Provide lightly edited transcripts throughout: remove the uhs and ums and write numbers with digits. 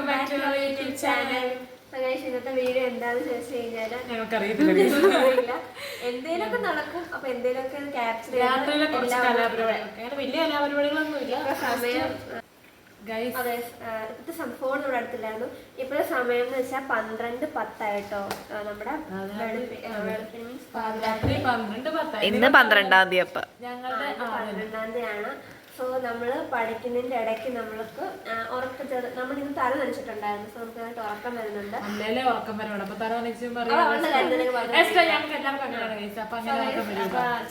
Welcome back to our YouTube channel. ഇന്നത്തെ video എന്താണെന്ന് ചോദിച്ചു കഴിഞ്ഞാൽ എന്തേലൊക്കെ നടക്കും. അപ്പൊ എന്തേലൊക്കെ ക്യാപ്ചർ വലിയ കലാപരിപാടികളൊന്നും ഇല്ല. സമയം ഫോൺ നമ്മുടെ അടുത്തില്ലായിരുന്നു. ഇപ്പോഴത്തെ സമയം എന്ന് വെച്ചാൽ 12:10 നമ്മുടെ ഇന്ന് 12-ാം തീയതി. അപ്പൊ 12-ാം തീയതിയാണ്. സോ നമ്മള് പഠിക്കുന്നതിന്റെ ഇടയ്ക്ക് നമ്മൾക്ക് നമ്മൾ ഇന്ന് തല നനച്ചിട്ടുണ്ടായിരുന്നു. സോ നമുക്ക് ഉറക്കം വരുന്നുണ്ട്.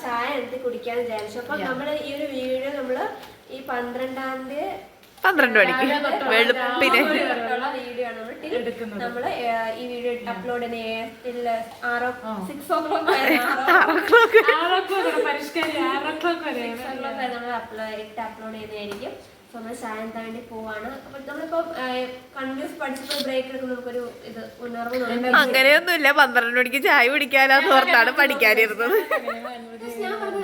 ചായ എടുത്ത് കുടിക്കാന്ന് വിചാരിച്ചു. അപ്പൊ നമ്മള് ഈ ഒരു വീഡിയോ നമ്മള് ഈ 12-ാം തീയതി 12 മണിക്ക് വെളുപ്പിന് വീഡിയോ ആണ് നമ്മള് ഈ വീഡിയോ അപ്ലോഡ് ചെയ്യുന്ന 6 o'clock അപ്ലോഡ് ചെയ്യുന്നതായിരിക്കും. സോ നമ്മൾ ചായ എന്താ വേണ്ടി പോവാണ്. അപ്പൊ നമ്മളിപ്പോ കണ്ടിന്യൂസ് പഠിച്ചപ്പോൾ ബ്രേക്ക് എടുക്കുന്ന നമുക്കൊരു ഇത് ഉണർവ്. അങ്ങനെയൊന്നുമില്ല. 12 മണിക്ക് ചായ കുടിക്കാനാന്ന് ഓർത്താണ് പഠിക്കാനിരുന്നത്. ഞാൻ പറഞ്ഞ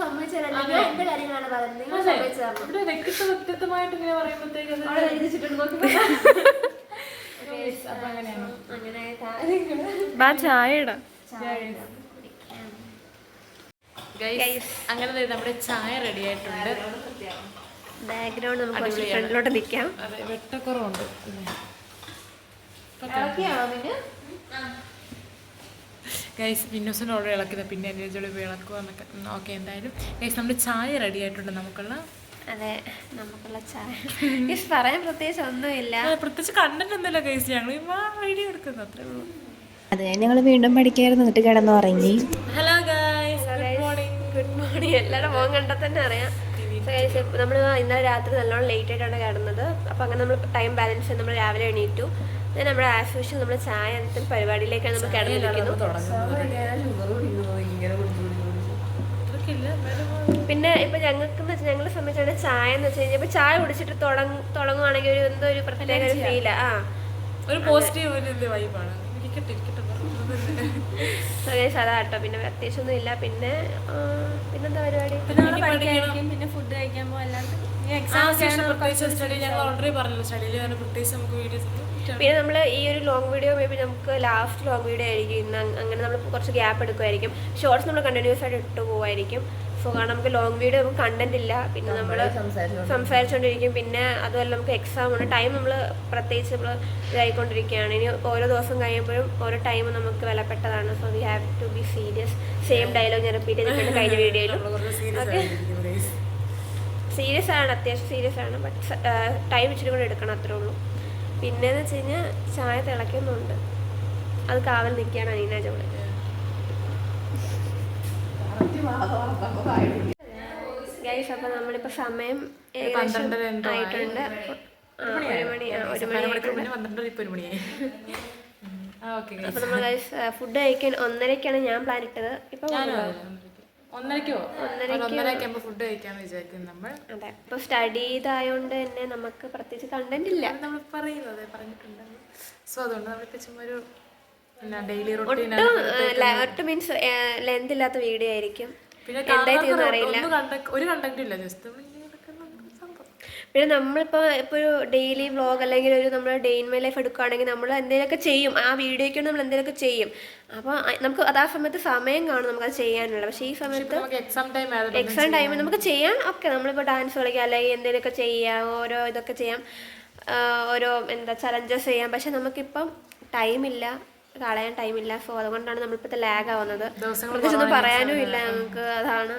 സമ്മതിച്ചു തരാം. എന്റെ കാര്യങ്ങളാണ് പറയുന്നത്. നിങ്ങൾ സമ്മതിച്ചു തരണം. വ്യക്തിത്വമായിട്ട് ഇങ്ങനെ പറയുമ്പോഴത്തേക്ക് അങ്ങനെ നമ്മുടെ ചായ റെഡി ആയിട്ടുണ്ട്. ബാക്ക്ഗ്രൗണ്ട് നമുക്ക് ഫ്രണ്ടിലോട്ട് നിൽക്കാം. വെട്ടക്കുറവുണ്ട്. ഗൈസ് വിന്നോസിന് ഓർഡർ ഇളക്കുന്നത് പിന്നെ എൻ്റെ ജോലി ഇളക്കുക എന്നൊക്കെ. ഓക്കെ, എന്തായാലും ഗൈസ് നമ്മുടെ ചായ റെഡി ആയിട്ടുണ്ട്. നമുക്കുള്ള ചായ പറയാൻ പ്രത്യേകിച്ച് ഒന്നുമില്ല. പ്രത്യേകിച്ച് കണ്ടന്റ് ഒന്നുമില്ല ഗൈസ്. ഞങ്ങൾ വീഡിയോ എടുക്കുന്നു, അത്രേ ഉള്ളൂ. അതെ, ഞങ്ങൾ വീണ്ടും പഠിക്കായിരുന്നു. എന്നിട്ട് കിടന്നുറങ്ങി. Hello guys, good morning. Good morning. എല്ലാവരും മോൻ കണ്ടാൽ തന്നെ അറിയാം. നമ്മൾ ഇന്നലെ രാത്രി നല്ലോണം ലേറ്റ് ആയിട്ടാണ് കിടന്നത്. അപ്പോൾ അങ്ങനെ നമ്മൾ ടൈം ബാലൻസ് ചെയ്ത് നമ്മൾ രാവിലെ എണീറ്റു. നമ്മുടെ ആസ് യൂഷ്വൽ നമ്മൾ ചായ എന്തെങ്കിലും പരിപാടിയിലേക്കാണ് നമ്മൾ കിടന്നിരിക്കുന്നത്. പിന്നെ ഇപ്പൊ ഞങ്ങൾക്ക് ഞങ്ങളെ സംബന്ധിച്ചാണ് ചായ എന്ന് വെച്ച് കഴിഞ്ഞാൽ ഇപ്പൊ ചായ കുടിച്ചിട്ട് തുടങ്ങുവാണെങ്കിൽ ഒരു എന്തോ ഒരു പ്രത്യേക ഒരു ഫീലാ. ഒരു പോസിറ്റീവ് വൈബാണ്. അതാട്ടോ. പിന്നെ അത്യാവശ്യമൊന്നും ഇല്ല. പിന്നെന്താ പരിപാടി? പിന്നെ ഫുഡ് കഴിക്കാൻ പോകാം. പിന്നെ നമ്മൾ ഈ ഒരു ലോങ് വീഡിയോ മേ ബി നമുക്ക് ലാസ്റ്റ് ലോങ് വീഡിയോ ആയിരിക്കും ഇന്ന്. അങ്ങനെ നമ്മൾ കുറച്ച് ഗ്യാപ്പ് എടുക്കുമായിരിക്കും. ഷോർട്സ് നമ്മൾ കണ്ടിന്യൂസ് ആയിട്ട് ഇട്ട് പോവായിരിക്കും. സോ കാരണം നമുക്ക് ലോങ് വീഡിയോ നമുക്ക് കണ്ടന്റ് ഇല്ല. പിന്നെ നമ്മൾ സംസാരിച്ചുകൊണ്ടിരിക്കും. പിന്നെ അതുമല്ല നമുക്ക് എക്സാം ഉണ്ട്. ടൈം നമ്മൾ പ്രത്യേകിച്ച് നമ്മൾ ഇതായിക്കൊണ്ടിരിക്കുകയാണ്. ഇനി ഓരോ ദിവസം കഴിയുമ്പോഴും ഓരോ ടൈം നമുക്ക് വിലപ്പെട്ടതാണ്. So we have to be serious. Same dialogue ഞാൻ റിപ്പീറ്റ് ചെയ്തിട്ടുണ്ട് കഴിഞ്ഞ വീഡിയോയിലും. ഓക്കെ, സീരിയസ് ആണ്, അത്യാവശ്യം സീരിയസ് ആണ്. ബട്ട് ടൈം ഇച്ചിരി കൂടെ എടുക്കണം, അത്രേ ഉള്ളൂ. പിന്നെന്ന് വെച്ച് കഴിഞ്ഞാൽ ചായ തിളയ്ക്കുന്നുണ്ട്. അത് കാവൽ നിൽക്കുകയാണ് അനീന ജോളി. ഗൈസ്, അപ്പോൾ നമ്മളിപ്പോൾ സമയം ഏകദേശം ആയിട്ടുണ്ട്. 1 മണി. അപ്പോൾ നമ്മൾ ഗൈസ് ഫുഡ് കഴിക്കാൻ 1:30ക്കാണ് ഞാൻ പ്ലാൻ ഇട്ടത്. ഇപ്പൊ 1:30 ഫുഡ് കഴിക്കാന്ന് വിചാരിക്കുന്നു നമ്മൾ. അതെ, ഇപ്പൊ സ്റ്റഡി ഇതായോണ്ട് തന്നെ നമുക്ക് പ്രത്യേകിച്ച് കണ്ടന്റ് ഇല്ല. നമ്മൾ പറഞ്ഞിട്ടുണ്ട്. സോ അതുകൊണ്ട് നമ്മളിപ്പോ ചുമ്മാ ഒരു ഡെയിലി റൂട്ടീൻ മീൻസ് ലെന്ത് ഇല്ലാത്ത വീഡിയോ ആയിരിക്കും. പിന്നെ ഒരു കണ്ടന്റ് ഇല്ല, ജസ്റ്റ് പിന്നെ നമ്മളിപ്പോൾ ഒരു ഡെയിലി വ്ളോഗ് അല്ലെങ്കിൽ ഒരു നമ്മൾ ഡേ ഇൻ മൈ ലൈഫ് എടുക്കുകയാണെങ്കിൽ നമ്മൾ എന്തെങ്കിലുമൊക്കെ ചെയ്യും. ആ വീഡിയോയ്ക്ക് നമ്മൾ എന്തെങ്കിലുമൊക്കെ ചെയ്യും. അപ്പോൾ നമുക്ക് അത് ആ സമയത്ത് സമയം കാണും നമുക്കത് ചെയ്യാനുള്ളത്. പക്ഷേ ഈ സമയത്ത് എക്സാം ടൈമിൽ നമുക്ക് ചെയ്യാൻ ഒക്കെ നമ്മളിപ്പോൾ ഡാൻസ് കളിക്കാം അല്ലെങ്കിൽ എന്തെങ്കിലുമൊക്കെ ചെയ്യാം, ഓരോ ഇതൊക്കെ ചെയ്യാം, ഓരോ ചലഞ്ചസ് ചെയ്യാം. പക്ഷെ നമുക്കിപ്പം ടൈമില്ല, കളയാൻ ടൈമില്ല. സോ അതുകൊണ്ടാണ് നമ്മളിപ്പോഴത്തെ ലാഗ് ആവുന്നത്. പ്രത്യേകിച്ചൊന്നും പറയാനും ഇല്ല നമുക്ക്. അതാണ്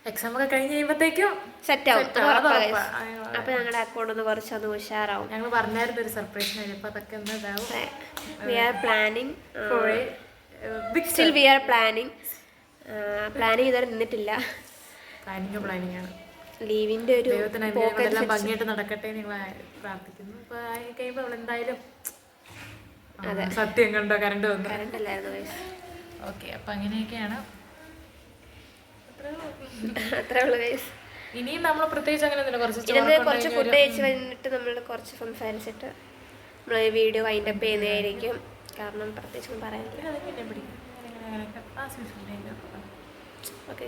എക്സാം ഒക്കെ കഴിഞ്ഞ് കഴിയുമ്പോഴത്തേക്കും സെറ്റ് ആവും. അപ്പൊ ഞങ്ങളുടെ അക്കൗണ്ട് ഒന്ന് കുറച്ചൊന്ന് ഉഷാറാവും. ഞങ്ങൾ പറഞ്ഞായിരുന്നു ഒരു സർപ്രൈസ്. വി ആർ പ്ലാനിങ് ഇതുവരെ നിന്നിട്ടില്ല. പ്ലാനിങ് ആണ്. ലീവിന്റെ ഒരു ഭംഗിയായിട്ട് നടക്കട്ടെ നിങ്ങൾ പ്രാർത്ഥിക്കുന്നു. അപ്പൊ കഴിയുമ്പോൾ നമ്മൾ എന്തായാലും സത്യം കണ്ടോ, കറണ്ട് അല്ലായിരുന്നു. ഓക്കെ, അപ്പൊ അങ്ങനെയൊക്കെയാണ്. അത്രേ ഉള്ളൂ ഗൈസ്. ഇനിയും നമ്മൾ പ്രത്യേകിച്ച് അങ്ങനെ കുറച്ച് ഫുഡ് കഴിച്ച് കഴിഞ്ഞിട്ട് നമ്മൾ കുറച്ച് സംസാരിച്ചിട്ട് നമ്മൾ വീഡിയോ വൈൻഡപ്പ് ചെയ്യുന്നതായിരിക്കും. കാരണം പ്രത്യേകിച്ച് പറയാനില്ല. പിടിക്കും. ഓക്കെ.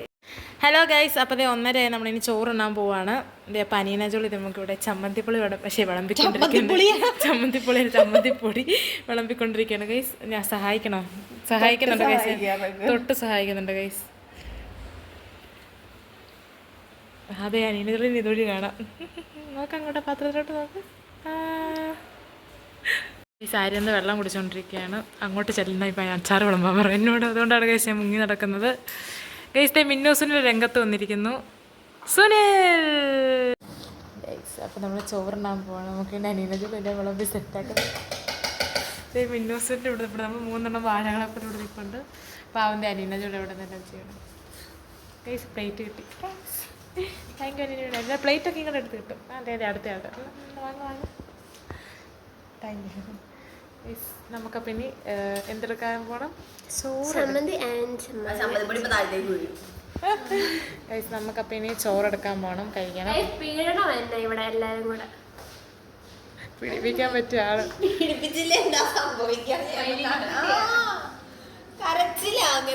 ഹലോ ഗൈസ്, അപ്പോൾ അതേ 1:30 നമ്മളിനി ചോറുണ്ണാൻ പോവാണ്. ഇതേ പനീന ജോളി നമുക്കിവിടെ ചമ്മന്തിപ്പൊടി ചമ്മന്തിപ്പൊടി വിളമ്പിക്കൊണ്ടിരിക്കുകയാണ് ഗൈസ്. ഞാൻ സഹായിക്കുന്നുണ്ട് ഗൈസ്, തൊട്ട് സഹായിക്കുന്നുണ്ട് ഗൈസ്. അതെ, അനീന ജോളി ഇതുവഴി കാണാം. നോക്കാം അങ്ങോട്ടെ, പാത്രത്തിലോട്ട് നോക്ക്. ഈ സാരി ഒന്ന് വെള്ളം കുടിച്ചുകൊണ്ടിരിക്കുകയാണ്. അങ്ങോട്ട് ചെല്ലുന്ന ഇപ്പം അച്ചാർ വിളമ്പാൻ പറയും എന്നോട്. അതുകൊണ്ടാണ് ഗൈസ് ഞാൻ മുങ്ങി നടക്കുന്നത്. ഗൈസ് മിന്നൂസിൻ്റെ രംഗത്ത് വന്നിരിക്കുന്നു സുനിൽ ഗൈസ്. അപ്പോൾ നമ്മൾ ചോറുണ്ണാൻ പോകണം. നമുക്ക് പിന്നെ അനീനജുള്ള വിളമ്പി സെറ്റാക്കുന്നത്. മിന്നൂസിൻ്റെ ഇവിടെ നമ്മൾ 3 വാഴകളൊക്കെ ഇവിടെ നിൽപ്പുണ്ട്. പാവൻ്റെ അനീനജുള്ള ഇവിടെ തന്നെ ചെയ്യണം ഗൈസ്. പ്ലേറ്റ് കിട്ടി. താങ്ക് യു അനീനയുടെ. എല്ലാ പ്ലേറ്റൊക്കെ ഇങ്ങോട്ട് എടുത്ത് കിട്ടും. അതെ അടുത്ത ആളുടെ വാങ്ങ. Thank you guys. നമുക്കപ്പം ഇനി എന്തെടുക്കാൻ പോകണം? ഗൈസ് നമുക്കപ്പം ഇനി ചോറെടുക്കാൻ പോകണം, കഴിക്കണം. ഇവിടെ എല്ലാരും കൂടെ പിടിപ്പിക്കാൻ പറ്റിയ ആള്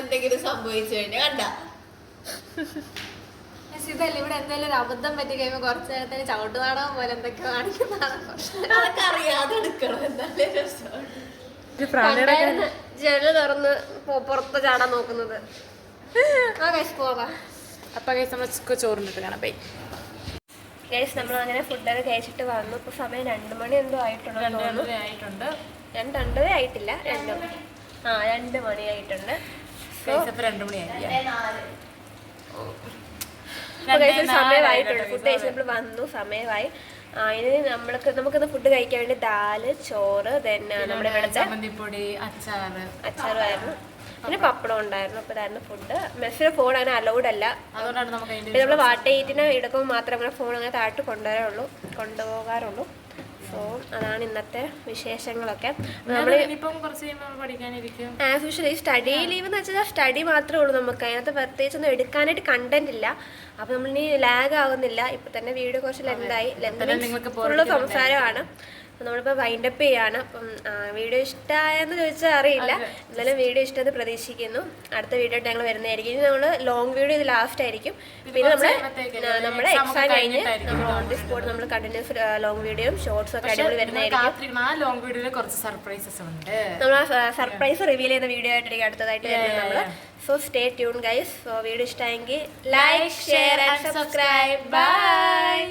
എന്തെങ്കിലും സംഭവിച്ചു കഴിഞ്ഞാൽ കണ്ട ഇതല്ല, ഇവിടെ എന്തെങ്കിലും ഒരു അബദ്ധം പറ്റി കഴിയുമ്പോൾ കുറച്ച് നേരത്തിന് ചവിട്ട് നാടകം പോലെ എന്തൊക്കെ കാണിക്കുന്നതാണ്. അതൊക്കെ അറിയാതെ എടുക്കണം. എന്തായാലും രസമാണ്. ജനൽ തുറന്ന് പുറത്ത് ചാടാൻ നോക്കുന്നത്. പോകാം. അപ്പൊ ഗൈസ് നമ്മൾ ചോറിനിട്ട് കാണാം. ബൈ ഗൈസ്, നമ്മൾ അങ്ങനെ ഫുഡൊക്കെ കഴിച്ചിട്ട് വന്നു. ഇപ്പൊ സമയം 2 മണി എന്തോ ആയിട്ടുണ്ട്. 2 ആയിട്ടില്ല, 2 മണി ആയിട്ടുണ്ട്. 2 മണിയായി. സമയമായിട്ടുണ്ട്. ഫുഡ് കഴിച്ച് നമ്മൾ വന്നു, സമയമായി. ഇനി നമുക്കിന്ന് ഫുഡ് കഴിക്കാൻ വേണ്ടി ദാല്, ചോറ്, നമ്മുടെ ഇവിടുത്തെ ചമ്മന്തിപ്പൊടി, അച്ചാറുമായിരുന്നു. പിന്നെ പപ്പടം ഉണ്ടായിരുന്നു. അപ്പോൾ ഇതായിരുന്നു ഫുഡ്. മെസ്സിന് ഫോൺ അങ്ങനെ അലൗഡ് അല്ല. അതുകൊണ്ടാണ് നമ്മൾ വാട്ടേറ്റിന് എടുക്കുമ്പോൾ മാത്രമേ അങ്ങനെ ഫോൺ അങ്ങനെ താഴോട്ട് കൊണ്ടുപോകാറുള്ളൂ. സോ അതാണ് ഇന്നത്തെ വിശേഷങ്ങളൊക്കെ. നമ്മൾ ആസ് യൂഷ്വൽ ഈ സ്റ്റഡി ലീവ് എന്ന് വെച്ചാൽ സ്റ്റഡി മാത്രമേ ഉള്ളൂ. നമുക്ക് അതിനകത്ത് പ്രത്യേകിച്ചൊന്നും എടുക്കാനായിട്ട് കണ്ടന്റ് ഇല്ല. അപ്പം നമ്മളിനി ലാഗ് ആവുന്നില്ല. ഇപ്പം തന്നെ വീഡിയോ കുറച്ച് ലെന്തായി. ഫുള്ള് സംസാരമാണ്. നമ്മളിപ്പോൾ വൈൻഡപ്പ് ചെയ്യാണ്. അപ്പം വീഡിയോ ഇഷ്ടമായെന്ന് ചോദിച്ചാൽ അറിയില്ല. എന്നാലും വീഡിയോ ഇഷ്ടമെന്ന് പ്രതീക്ഷിക്കുന്നു. അടുത്ത വീഡിയോ ആയിട്ട് ഞങ്ങൾ വരുന്നതായിരിക്കും. ഇനി നമ്മൾ ലോങ് വീഡിയോ ഇത് ലാസ്റ്റ് ആയിരിക്കും. പിന്നെ നമ്മുടെ എക്സാം കഴിഞ്ഞ് നമ്മൾ ഓൺ ദി സ്പോട്ട് നമ്മൾ കണ്ടിന്യൂസ് ലോങ് വീഡിയോയും ഷോർട്സും ഒക്കെ അടിപൊളി വരുന്നതായിരിക്കും. നമ്മൾ ആ സർപ്രൈസ് റിവീൽ ചെയ്യുന്ന വീഡിയോ ആയിട്ടായിരിക്കും അടുത്തതായിട്ട് വരുന്നത് നമ്മൾ. So stay tune guys. So video ഇഷ്ടമായെങ്കിൽ like, share and subscribe. By.